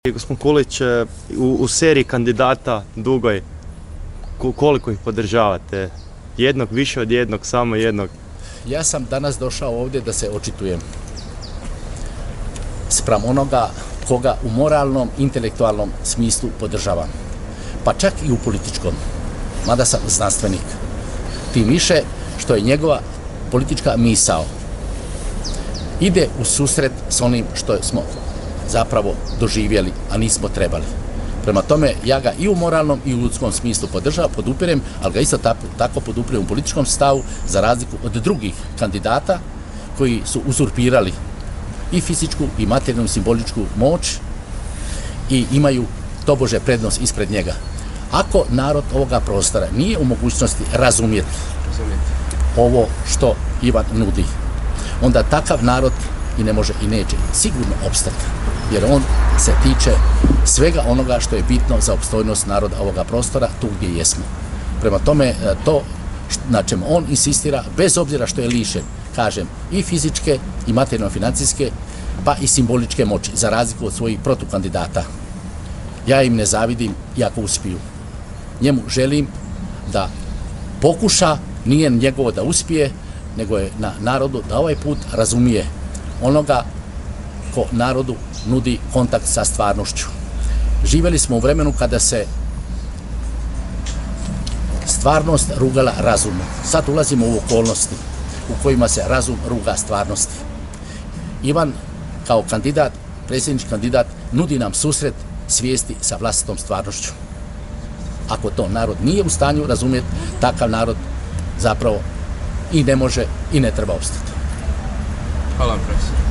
Gospodin Kulić, u seriji kandidata dugoj, koliko ih podržavate? Jednog, više od jednog, samo jednog? Ja sam danas došao ovdje da se očitujem spram onoga koga u moralnom, intelektualnom smislu podržavam. Pa čak i u političkom, mada sam znanstvenik. Tim više što je njegova politička misao ide u susret s onim što smo zapravo doživjeli, a nismo trebali. Prema tome, ja ga i u moralnom i u ljudskom smislu podupirem, ali ga isto tako podupirem u političkom stavu, za razliku od drugih kandidata koji su uzurpirali i fizičku i materijalnu simboličku moć i imaju tobože prednost ispred njega. Ako narod ovoga prostora nije u mogućnosti razumjeti ovo što Ivan nudi, onda takav narod i ne može i neće sigurno opstati, jer on se tiče svega onoga što je bitno za opstojnost naroda ovoga prostora tu gdje jesmo. Prema tome, to na čemu on insistira, bez obzira što je lišen, kažem, i fizičke i materijalno-financijske, pa i simboličke moći, za razliku od svojih protukandidata. Ja im ne zavidim i ako uspiju. Njemu želim da pokuša, nije njegovo da uspije, nego je na narodu da ovaj put razumije onoga ko narodu nudi kontakt sa stvarnošću. Živjeli smo u vremenu kada se stvarnost rugala razumu. Sad ulazimo u okolnosti u kojima se razum ruga stvarnosti. Ivan kao kandidat, predsjednički kandidat, nudi nam susret svijesti sa vlastitom stvarnošću. Ako to narod nije u stanju razumjeti, takav narod zapravo i ne može i ne treba opstati. Hvala vam, profesor.